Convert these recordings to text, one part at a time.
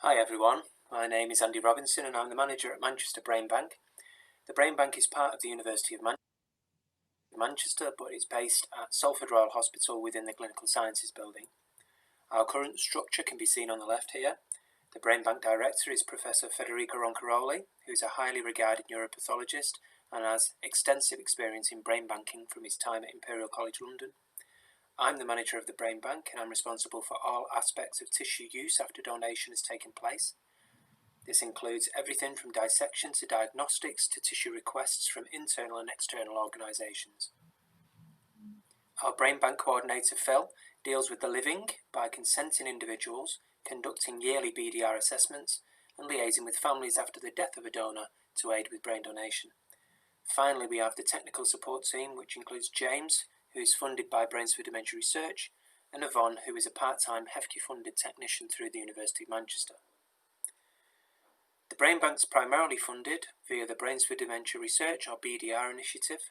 Hi everyone, my name is Andy Robinson and I'm the manager at Manchester Biobank. The Biobank is part of the University of Manchester, but it's based at Salford Royal Hospital within the Clinical Sciences building. Our current structure can be seen on the left here. The Biobank director is Professor Federico Roncaroli, who is a highly regarded neuropathologist and has extensive experience in brain banking from his time at Imperial College London. I'm the manager of the Biobank and I'm responsible for all aspects of tissue use after donation has taken place. This includes everything from dissection to diagnostics to tissue requests from internal and external organisations. Our Biobank coordinator Phil deals with the living by consenting individuals, conducting yearly BDR assessments and liaising with families after the death of a donor to aid with brain donation. Finally, we have the technical support team, which includes James, who is funded by Brains for Dementia Research, and Yvonne, who is a part-time HEFCE-funded technician through the University of Manchester. The Biobank is primarily funded via the Brains for Dementia Research, or BDR initiative.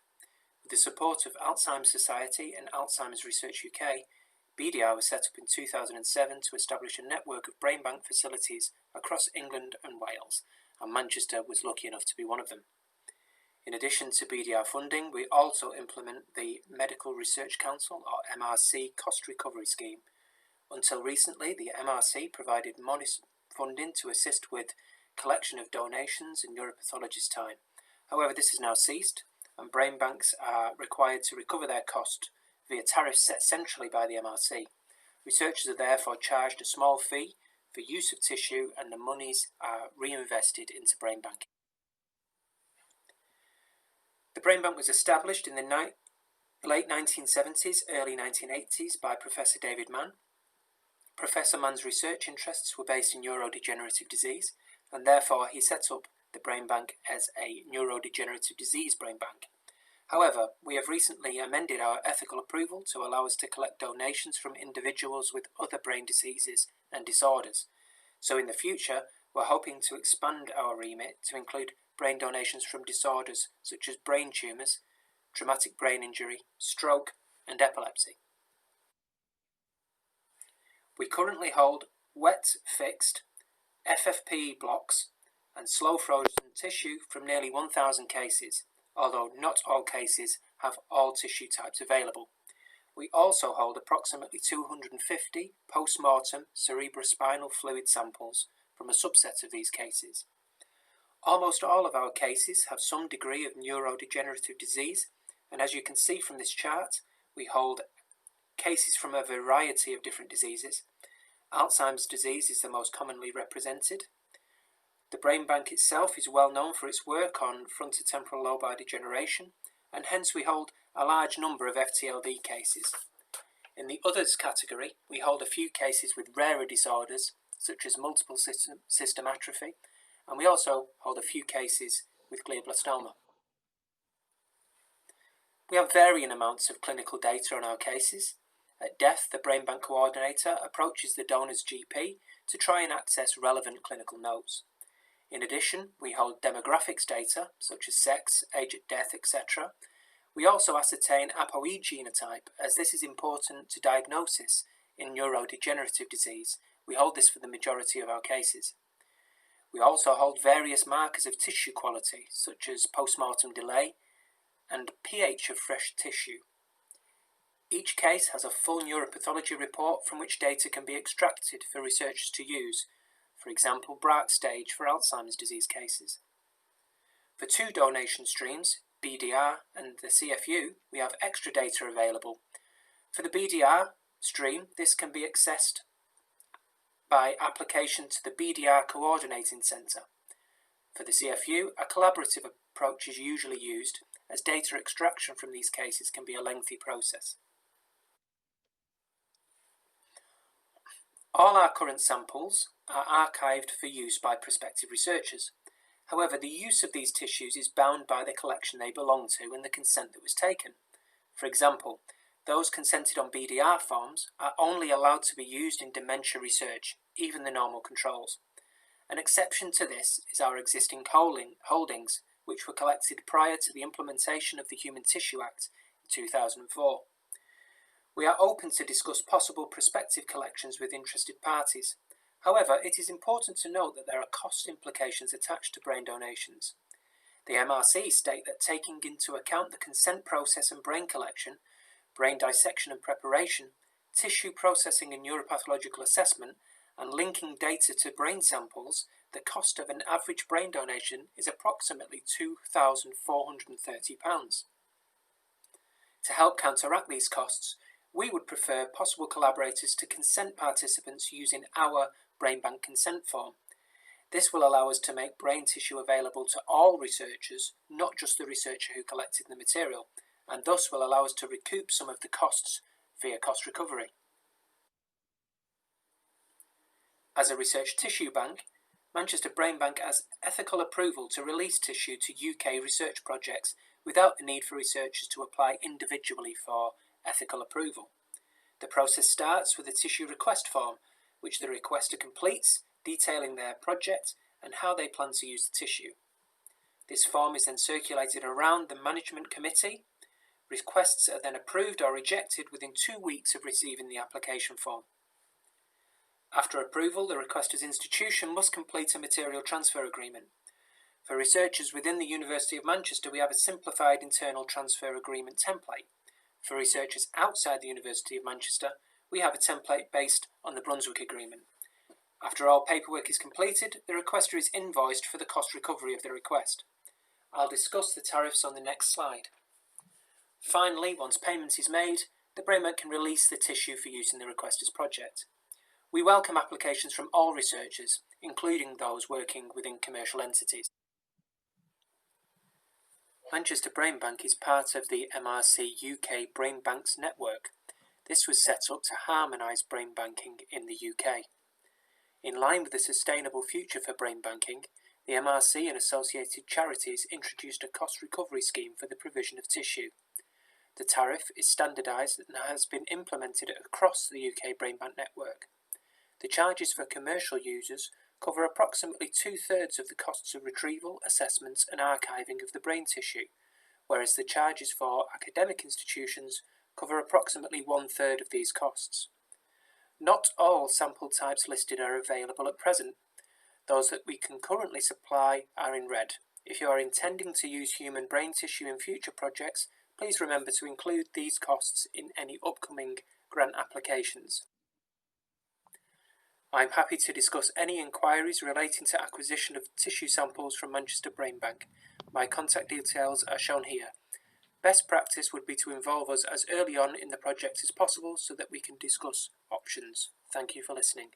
With the support of Alzheimer's Society and Alzheimer's Research UK, BDR was set up in 2007 to establish a network of Biobank facilities across England and Wales, and Manchester was lucky enough to be one of them. In addition to BDR funding, we also implement the Medical Research Council, or MRC, cost recovery scheme. Until recently, the MRC provided modest funding to assist with collection of donations in neuropathologist time. However, this has now ceased, and brain banks are required to recover their cost via tariffs set centrally by the MRC. Researchers are therefore charged a small fee for use of tissue, and the monies are reinvested into brain banking. The Biobank was established in the late 1970s, early 1980s by Professor David Mann. Professor Mann's research interests were based in neurodegenerative disease, and therefore he set up the Biobank as a neurodegenerative disease brain bank. However, we have recently amended our ethical approval to allow us to collect donations from individuals with other brain diseases and disorders. So in the future, we're hoping to expand our remit to include brain donations from disorders such as brain tumours, traumatic brain injury, stroke and epilepsy. We currently hold wet fixed FFPE blocks and slow frozen tissue from nearly 1,000 cases, although not all cases have all tissue types available. We also hold approximately 250 post-mortem cerebrospinal fluid samples from a subset of these cases. Almost all of our cases have some degree of neurodegenerative disease, and as you can see from this chart, we hold cases from a variety of different diseases. Alzheimer's disease is the most commonly represented. The Biobank itself is well known for its work on frontotemporal lobar degeneration, and hence we hold a large number of FTLD cases. In the others category, we hold a few cases with rarer disorders, such as multiple system atrophy, and we also hold a few cases with glioblastoma. We have varying amounts of clinical data on our cases. At death, the Biobank coordinator approaches the donor's GP to try and access relevant clinical notes. In addition, we hold demographics data, such as sex, age at death, etc. We also ascertain ApoE genotype, as this is important to diagnosis in neurodegenerative disease. We hold this for the majority of our cases. We also hold various markers of tissue quality, such as postmortem delay and pH of fresh tissue. Each case has a full neuropathology report from which data can be extracted for researchers to use, for example, Braak stage for Alzheimer's disease cases. For two donation streams, BDR and the CFU, we have extra data available. For the BDR stream, this can be accessed by application to the BDR Coordinating Centre. For the CFU, a collaborative approach is usually used, as data extraction from these cases can be a lengthy process. All our current samples are archived for use by prospective researchers. However, the use of these tissues is bound by the collection they belong to and the consent that was taken. For example, those consented on BDR forms are only allowed to be used in dementia research, even the normal controls. An exception to this is our existing holdings, which were collected prior to the implementation of the Human Tissue Act in 2004. We are open to discuss possible prospective collections with interested parties. However, it is important to note that there are cost implications attached to brain donations. The MRC state that taking into account the consent process and brain collection, brain dissection and preparation, tissue processing and neuropathological assessment, and linking data to brain samples, the cost of an average brain donation is approximately £2,430. To help counteract these costs, we would prefer possible collaborators to consent participants using our brain bank consent form. This will allow us to make brain tissue available to all researchers, not just the researcher who collected the material, and thus will allow us to recoup some of the costs via cost recovery. As a research tissue bank, Manchester Brain Bank has ethical approval to release tissue to UK research projects without the need for researchers to apply individually for ethical approval. The process starts with a tissue request form, which the requester completes, detailing their project and how they plan to use the tissue. This form is then circulated around the management committee. Requests are then approved or rejected within 2 weeks of receiving the application form. After approval, the requester's institution must complete a material transfer agreement. For researchers within the University of Manchester, we have a simplified internal transfer agreement template. For researchers outside the University of Manchester, we have a template based on the Brunswick Agreement. After all paperwork is completed, the requester is invoiced for the cost recovery of the request. I'll discuss the tariffs on the next slide. Finally, once payment is made, the Brain Bank can release the tissue for use in the requester's project. We welcome applications from all researchers, including those working within commercial entities. Manchester Brain Bank is part of the MRC UK Brain Banks network. This was set up to harmonise brain banking in the UK. In line with the sustainable future for brain banking, the MRC and associated charities introduced a cost recovery scheme for the provision of tissue. The tariff is standardised and has been implemented across the UK Brain Bank network. The charges for commercial users cover approximately 2/3 of the costs of retrieval, assessments and archiving of the brain tissue, whereas the charges for academic institutions cover approximately 1/3 of these costs. Not all sample types listed are available at present. Those that we can currently supply are in red. If you are intending to use human brain tissue in future projects, please remember to include these costs in any upcoming grant applications. I'm happy to discuss any inquiries relating to acquisition of tissue samples from Manchester Brain Bank. My contact details are shown here. Best practice would be to involve us as early on in the project as possible so that we can discuss options. Thank you for listening.